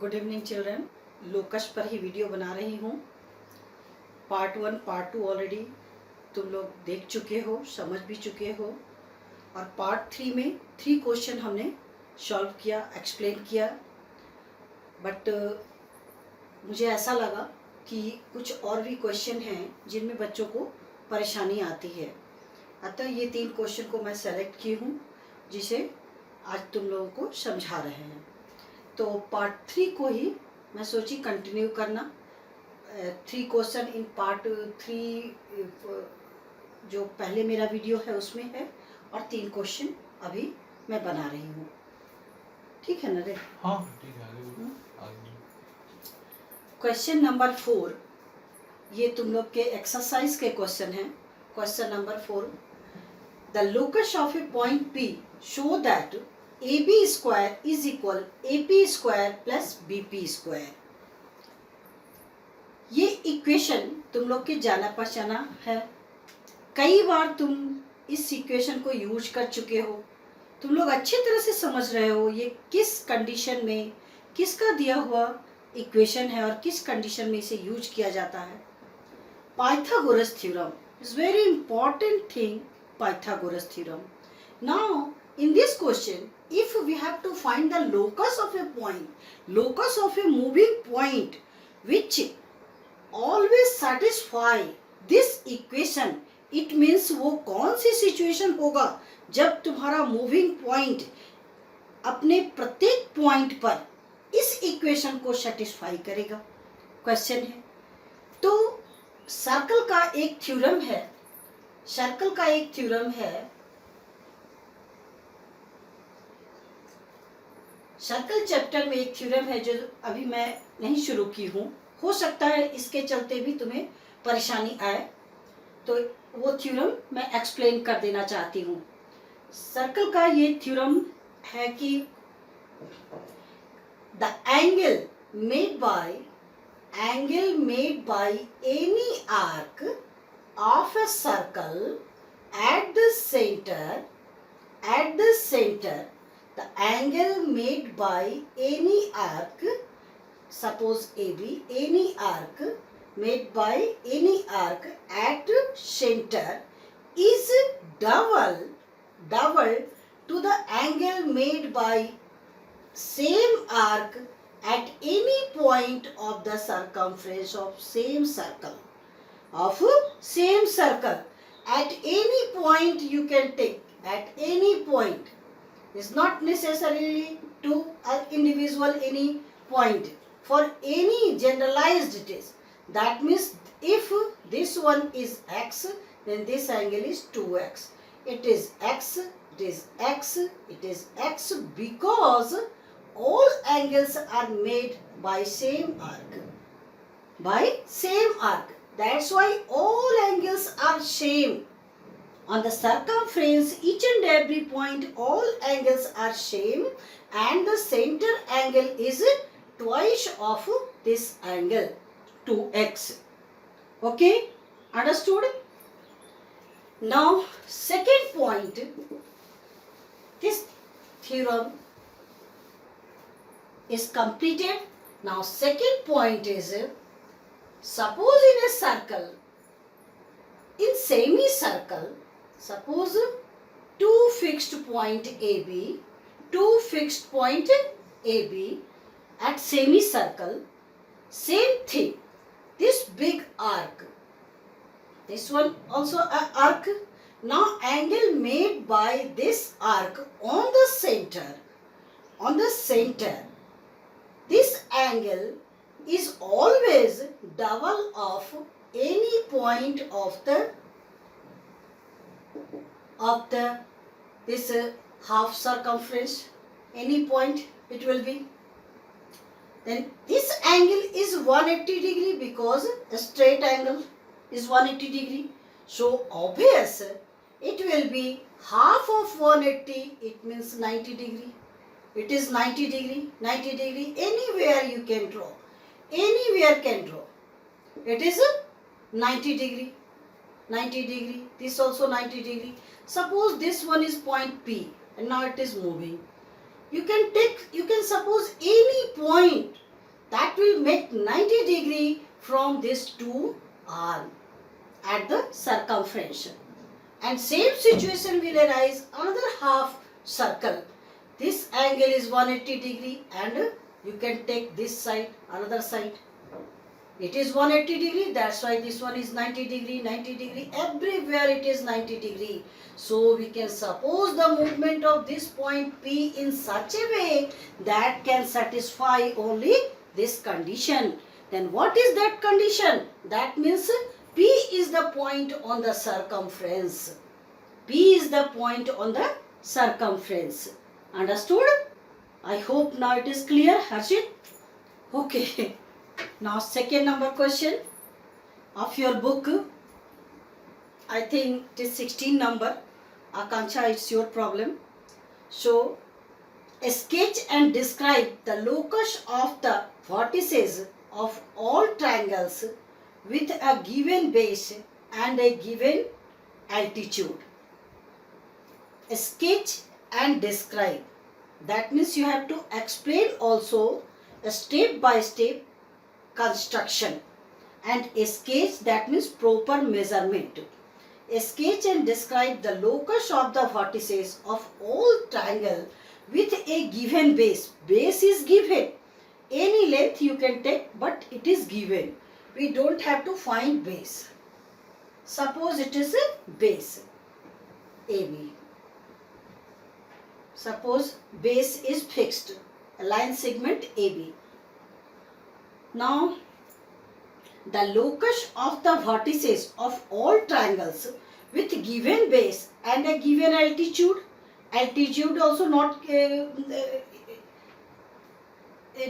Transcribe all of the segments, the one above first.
Good evening children. Locus पर ही video बना रही हूँ। पार्ट 1 पार्ट 2 ऑलरेडी तुम लोग देख चुके हो, समझ भी चुके हो। और पार्ट 3 में 3 क्वेश्चन हमने सॉल्व किया, एक्सप्लेन किया। बट मुझे ऐसा लगा कि कुछ और भी क्वेश्चन हैं जिनमें बच्चों को परेशानी आती है। अतः ये 3 क्वेश्चन को मैं सेलेक्ट की हूँ जिसे आज तुम लोगों को समझा रहे हैं। तो पार्ट 3 को ही मैं सोची कंटिन्यू करना। 3 क्वेश्चन इन पार्ट 3 जो पहले मेरा वीडियो है उसमें है, और 3 क्वेश्चन अभी मैं बना रही हूँ। ठीक है ना रे? हाँ ठीक है, आगे क्वेश्चन नंबर 4, ये तुम लोग के एक्सरसाइज के क्वेश्चन हैं। Question number 4, the locus of A point P show that AB square is equal AP square plus BP square. ये इक्वेशन तुम लोग के जाना पहचाना है। कई बार तुम इस इक्वेशन को यूज कर चुके हो। तुम लोग अच्छी तरह से समझ रहे हो ये किस कंडीशन में, किसका दिया हुआ इक्वेशन है और किस कंडीशन में इसे यूज किया जाता है। Pythagoras theorem is very important thing. Pythagoras theorem. Now in this question, if we have to find the locus of a point, locus of a moving point which always satisfy this equation, it means वो कौन सी situation होगा जब तुम्हारा moving point अपने प्रत्येक point पर इस equation को satisfy करेगा। क्वेश्चन है तो सर्कल का एक थ्योरम है, सर्कल का एक थ्योरम है, सर्कल चैप्टर में एक थ्योरम है जो अभी मैं नहीं शुरू की हूँ। हो सकता है इसके चलते भी तुम्हें परेशानी आए, तो वो थ्योरम मैं एक्सप्लेन कर देना चाहती हूँ। सर्कल का ये थ्योरम है कि the angle made by any arc of a circle at the centre the angle made by any arc, suppose AB, any arc made by any arc at center is double to the angle made by same arc at any point of the circumference of same circle. At any point you can take, at any point. Is not necessarily to an individual any point. For any generalized it is. That means if this one is x, then this angle is 2x. It is x, it is x, it is x because all angles are made by same arc. By same arc. That's why all angles are same. On the circumference, each and every point, all angles are same, and the center angle is twice of this angle, 2x. Okay? Understood? Now, second point, this theorem is completed. Now, second point is, suppose in a circle, in semicircle, suppose two fixed point AB at semicircle, same thing, this big arc, this one also an arc. Now angle made by this arc on the center, this angle is always double of any point of this half circumference, any point it will be. Then this angle is 180 degree because a straight angle is 180 degree. So obvious it will be half of 180, it means 90 degree. It is 90 degree, anywhere you can draw. Anywhere can draw. It is 90 degree. This also 90 degree. Suppose this one is point P and now it is moving. You can suppose any point that will make 90 degree from this two arm at the circumference. And same situation will arise another half circle. This angle is 180 degree and you can take this side, another side. It is 180 degree, that's why this one is 90 degree, 90 degree. Everywhere it is 90 degree. So we can suppose the movement of this point P in such a way that can satisfy only this condition. Then what is that condition? That means P is the point on the circumference. P is the point on the circumference. Understood? I hope now it is clear, Harshit? Okay. Now second number question of your book. I think it is 16 number. Akanksha, it's your problem. So, sketch and describe the locus of the vertices of all triangles with a given base and a given altitude. Sketch and describe. That means you have to explain also a step by step construction. And a sketch, that means proper measurement. A sketch and describe the locus of the vertices of all triangle with a given base. Base is given. Any length you can take, but it is given. We don't have to find base. Suppose it is a base AB. Suppose base is fixed, a line segment AB. Now, the locus of the vertices of all triangles with given base and a given altitude. Altitude also not,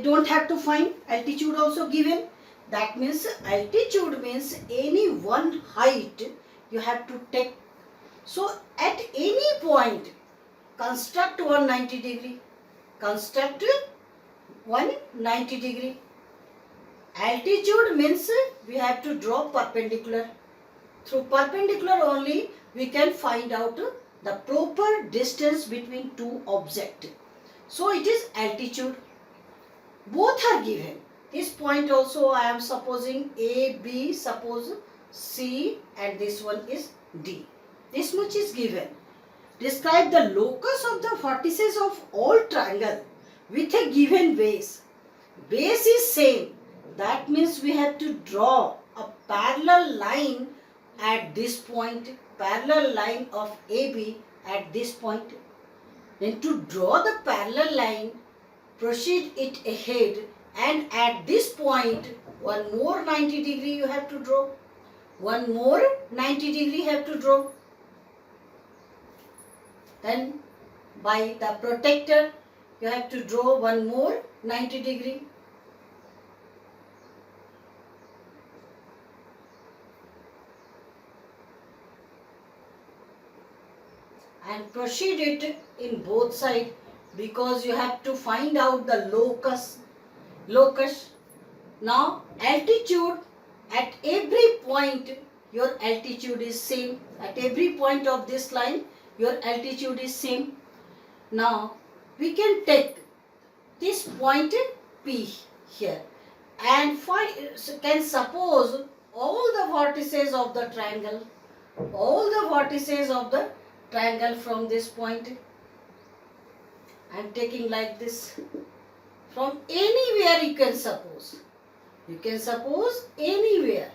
don't have to find. Altitude also given. That means altitude means any one height you have to take. So, at any point, construct 190 degree. Construct 190 degree. Altitude means we have to draw perpendicular. Through perpendicular only we can find out the proper distance between two objects. So it is altitude. Both are given. This point also I am supposing A, B, suppose C and this one is D. This much is given. Describe the locus of the vertices of all triangle with a given base. Base is same. That means we have to draw a parallel line at this point, parallel line of AB at this point. Then to draw the parallel line, proceed it ahead and at this point, one more 90 degree you have to draw. One more 90 degree have to draw. Then by the protector, you have to draw one more 90 degree. And proceed it in both sides because you have to find out the locus. Now altitude, at every point your altitude is same. At every point of this line your altitude is same. Now we can take this point P here and can suppose all the vertices of the triangle. All the vertices of the triangle from this point. I am taking like this. From anywhere you can suppose. You can suppose anywhere.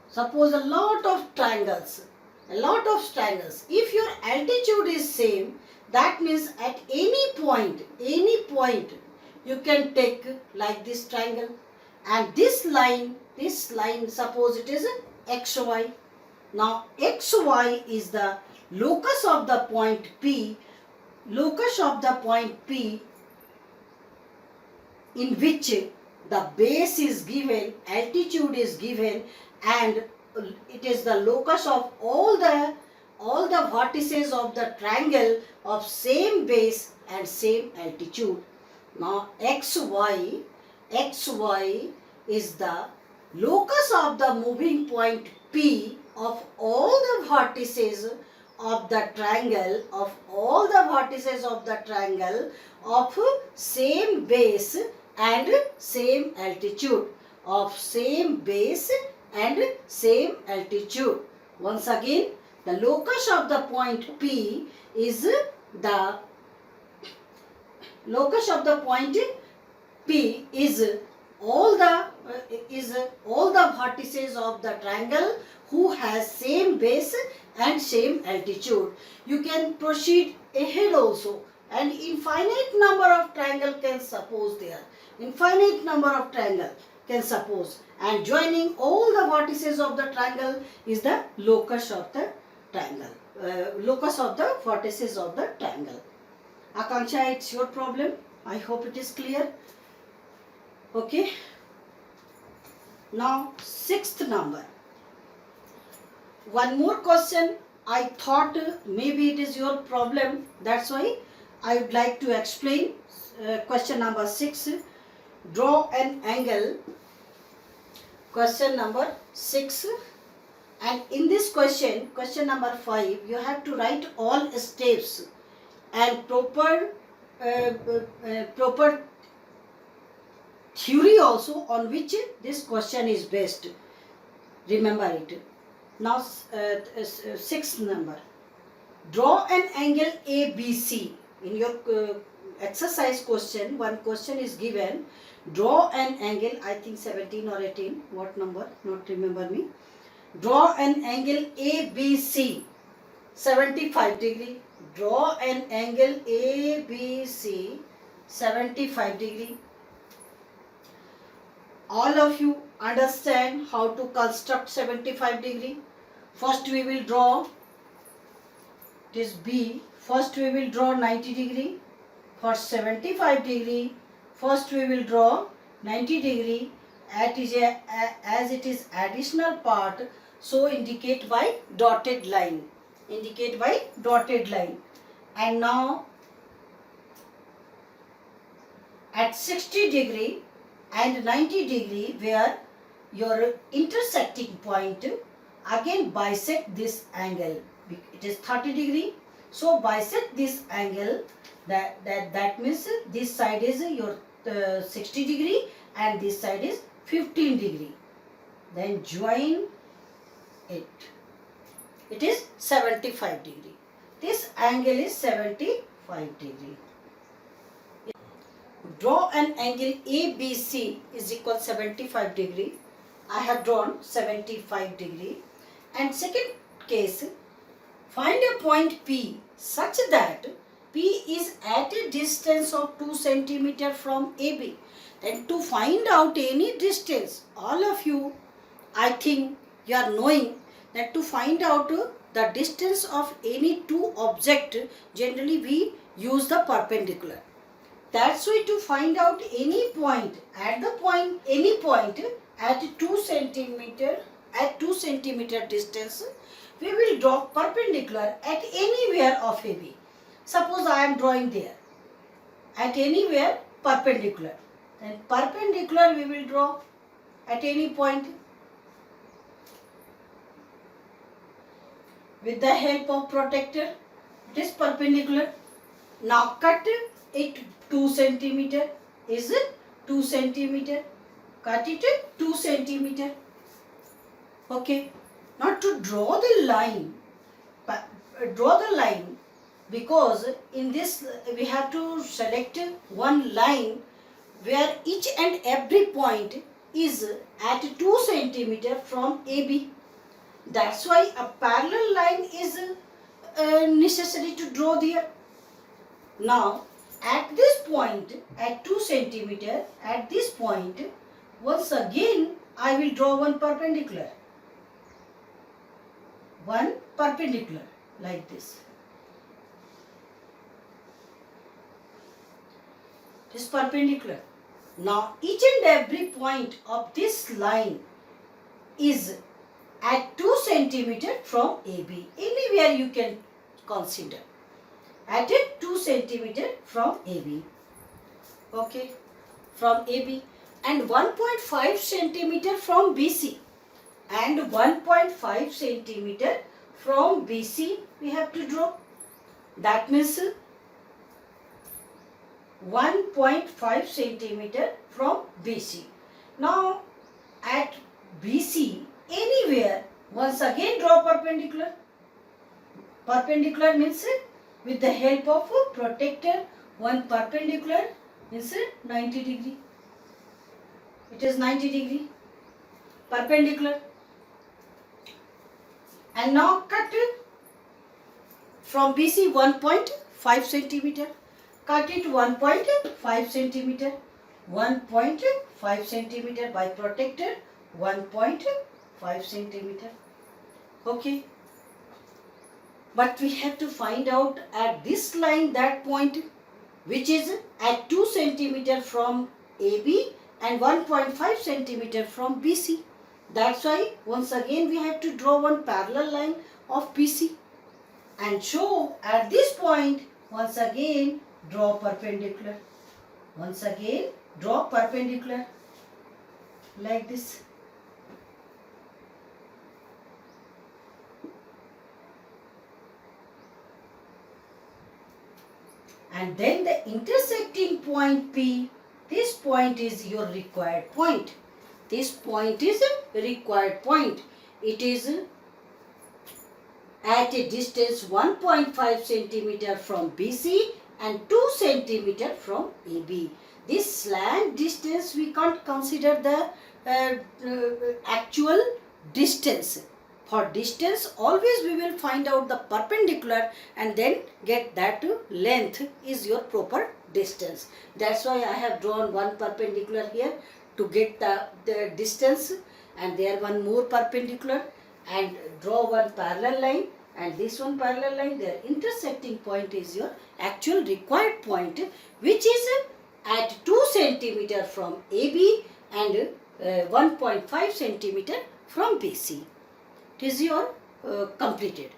Suppose a lot of triangles. If your altitude is same, that means at any point, you can take like this triangle. And this line, suppose it is XY. Now XY is the locus of the point P. Locus of the point P in which the base is given, altitude is given, and it is the locus of all the vertices of the triangle of same base and same altitude. Now XY is the locus of the moving point P of all the vertices of the triangle, of same base and same altitude, Once again, the locus of the point P is the locus of the point P is all the vertices of the triangle who has same base and same altitude. You can proceed ahead also, and infinite number of triangle can suppose there. And joining all the vertices of the triangle is the locus of the triangle. Locus of the vertices of the triangle. Akanksha, it's your problem. I hope it is clear. Okay. Now, sixth number. One more question. I thought maybe it is your problem. That's why I would like to explain. Question number 6. Draw an angle. Question number 6. And in this question number 5, you have to write all steps and proper theory also on which this question is based. Remember it. Now, sixth number. Draw an angle ABC. In your exercise question, one question is given. Draw an angle, I think 17 or 18. What number? Not remember me. Draw an angle ABC, 75 degree. Draw an angle ABC, 75 degree. All of you understand how to construct 75 degree. First we will draw, it is B. First we will draw 90 degree. For 75 degree, first we will draw 90 degree as it is additional part, so indicate by dotted line. And now at 60 degree and 90 degree, where your intersecting point, again bisect this angle. It is 30 degree, so bisect this angle. That means this side is your 60 degree and this side is 15 degree. Then join it. It is 75 degree. This angle is 75 degree. Draw an angle ABC is equal 75 degree. I have drawn 75 degree. And second case, find a point P such that P is at a distance of 2 cm from AB. Then to find out any distance, all of you, I think you are knowing that to find out the distance of any two objects, generally we use the perpendicular. That's why to find out any point at 2 centimeter distance, we will draw perpendicular at anywhere of AB. Suppose I am drawing there, at anywhere perpendicular. Then perpendicular we will draw at any point with the help of protractor. It is perpendicular. Now cut it 2 centimeter. Is it 2 centimeter? Cut it 2 centimeter. Okay. Now to draw the line, because in this we have to select one line where each and every point is at 2 centimeter from AB. That's why a parallel line is necessary to draw there. Now at this point, at 2 centimeter, at this point, once again I will draw one perpendicular. One perpendicular like this. This perpendicular. Now each and every point of this line is at 2 centimeter from AB. Anywhere you can consider. At 2 centimeter from AB. Okay. From AB. And 1.5 centimeter from BC. and 1.5 centimeter from BC we have to draw. That means 1.5 centimeter from BC. Now at BC anywhere, once again draw perpendicular. Perpendicular means with the help of a protractor, one perpendicular means 90 degree. It is 90 degree perpendicular. And now cut from BC 1.5 centimeter. Cut it 1.5 centimeter. 1.5 centimeter by protractor, 1.5 centimeter. Okay. But we have to find out at this line that point which is at 2 centimeter from AB and 1.5 centimeter from BC. That's why once again we have to draw one parallel line of BC and show at this point once again draw perpendicular. Once again draw perpendicular like this. And then the intersecting point P, this point is your required point. This point is a required point. It is at a distance 1.5 centimeter from BC and 2 centimeter from AB. This slant distance we can't consider the actual distance. For distance always we will find out the perpendicular and then get that length is your proper distance. That's why I have drawn one perpendicular here to get the distance, and there one more perpendicular, and draw one parallel line, and this one parallel line. Their intersecting point is your actual required point, which is at 2 centimeter from AB and 1.5 centimeter from BC. It is your completed.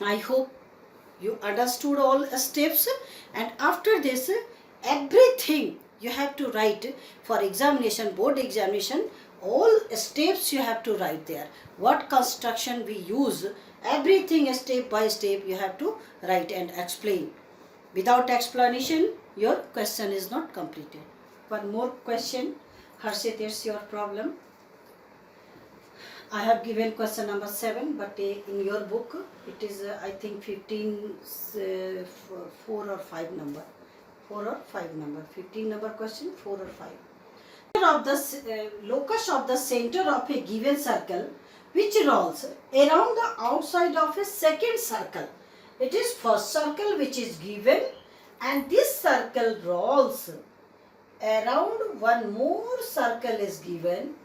I hope you understood all steps, and after this everything you have to write for examination, board examination. All steps you have to write there. What construction we use, everything step by step you have to write and explain. Without explanation your question is not completed. One more question. Harshit, it's your problem. I have given question number 7, but in your book it is I think 15 4 or 5 number. 4 or 5 number. 15 number question, 4 or 5. Of the locus of the center of a given circle which rolls around the outside of a second circle. It is first circle which is given, and this circle rolls around one more circle is given.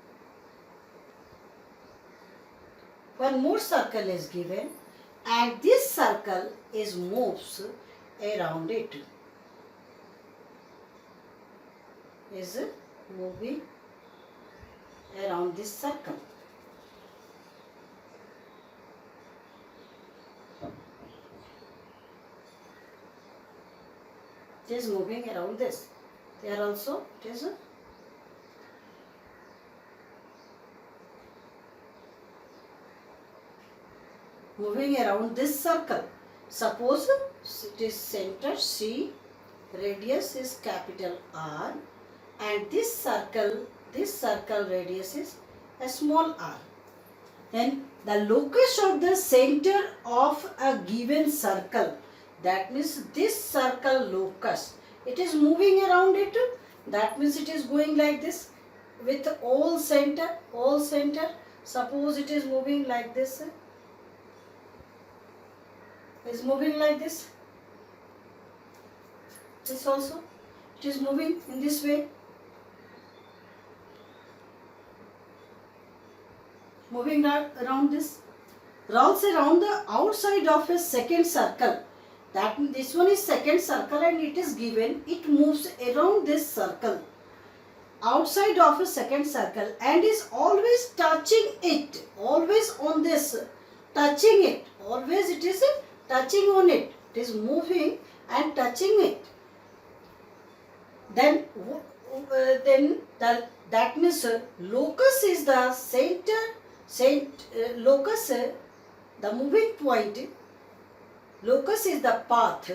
One more circle is given, and this circle is moves around it. Is moving around this circle. It is moving around this. There also it is moving around this circle. Suppose it is center C, radius is capital R, and this circle radius is a small r. Then the locus of the center of a given circle, that means this circle locus, it is moving around it. That means it is going like this with all center. Suppose it is moving like this. Is moving like this. This also it is moving in this way. Moving around this, rolls around the outside of a second circle. That means this one is second circle and it is given. It moves around this circle, outside of a second circle, and is always touching it. Always on this, touching it. Always it is touching on it. It is moving and touching it. Then that means locus is the center locus, the moving point, locus is the path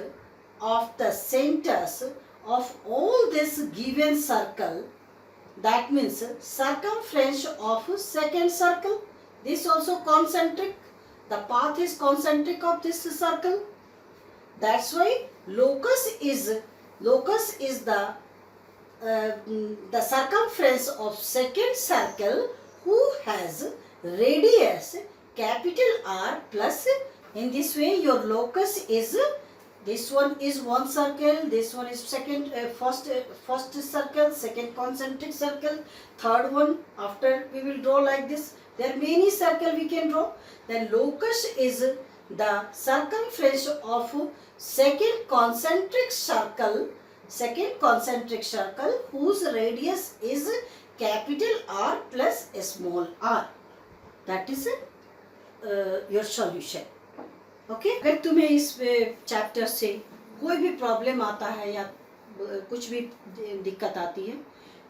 of the centers of all this given circle. That means circumference of second circle. This also concentric. The path is concentric of this circle. That's why locus is the circumference of second circle who has radius capital R plus. In this way your locus is, this one is one circle, this one is first circle, second concentric circle, third one. After we will draw like this. There are many circle we can draw. Then locus is the circumference of second concentric circle whose radius is capital R plus small r. That is your solution. Okay अगर तुम्हें इस chapter से कोई भी problem आता है या कुछ भी दिक्कत आती है,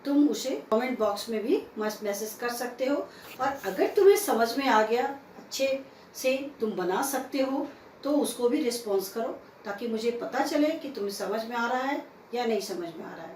तुम उसे कमेंट बॉक्स में भी मैसेज कर सकते हो। और अगर तुम्हें समझ में आ गया, अच्छे से तुम बना सकते हो, तो उसको भी रिस्पॉन्स करो ताकि मुझे पता चले कि तुम्हें समझ में आ रहा है या नहीं समझ में आ रहा है।